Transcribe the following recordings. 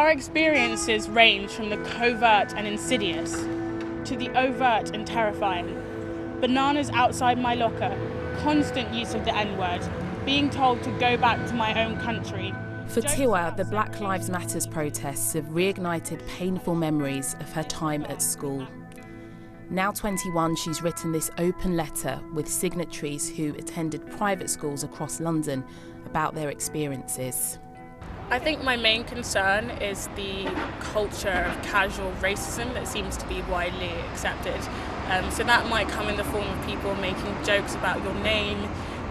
Our experiences range from the covert and insidious to the overt and terrifying. Bananas outside my locker, constant use of the N-word, being told to go back to my own country. For Tiwa, the Black Lives Matter protests have reignited painful memories of her time at school. Now 21, she's written this open letter with signatories who attended private schools across London about their experiences. I think my main concern is the culture of casual racism that seems to be widely accepted. So that might come in the form of people making jokes about your name,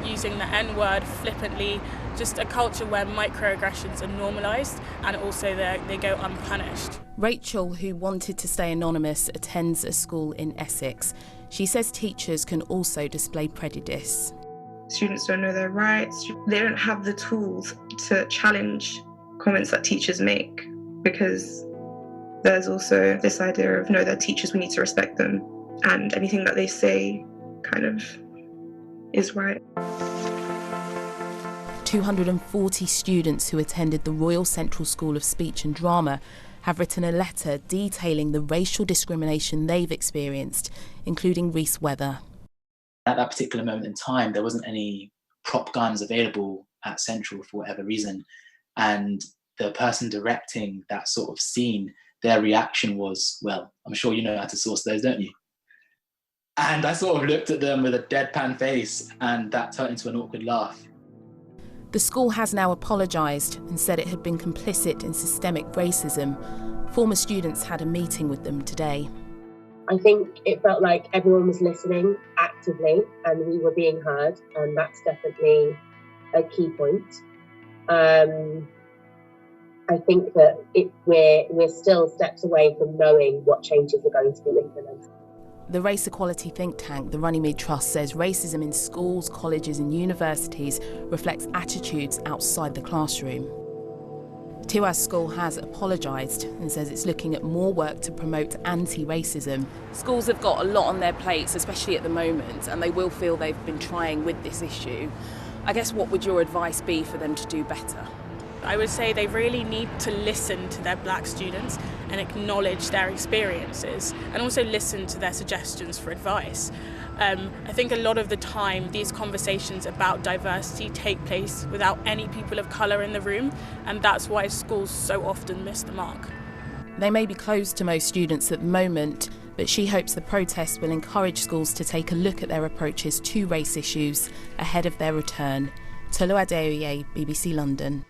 using the N-word flippantly, just a culture where microaggressions are normalised and also they go unpunished. Rachel, who wanted to stay anonymous, attends a school in Essex. She says teachers can also display prejudice. Students don't know their rights. They don't have the tools to challenge comments that teachers make, because there's also this idea of, no, they're teachers, we need to respect them, and anything that they say kind of is right. 240 students who attended the Royal Central School of Speech and Drama have written a letter detailing the racial discrimination they've experienced, including Reese Weather. At that particular moment in time, there wasn't any prop guns available at Central for whatever reason. And the person directing that sort of scene, their reaction was, well, I'm sure you know how to source those, don't you? And I sort of looked at them with a deadpan face, and that turned into an awkward laugh. The school has now apologised and said it had been complicit in systemic racism. Former students had a meeting with them today. I think it felt like everyone was listening actively and we were being heard, and that's definitely a key point. I think that we're still steps away from knowing what changes are going to be implemented. The race equality think tank, the Runnymede Trust, says racism in schools, colleges and universities reflects attitudes outside the classroom. Tiwa's school has apologised and says it's looking at more work to promote anti-racism. Schools have got a lot on their plates, especially at the moment, and they will feel they've been trying with this issue. I guess what would your advice be for them to do better? I would say they really need to listen to their black students and acknowledge their experiences, and also listen to their suggestions for advice. I think a lot of the time these conversations about diversity take place without any people of colour in the room, and that's why schools so often miss the mark. They may be closed to most students at the moment, but she hopes the protest will encourage schools to take a look at their approaches to race issues ahead of their return. Tolu Adeoye, BBC London.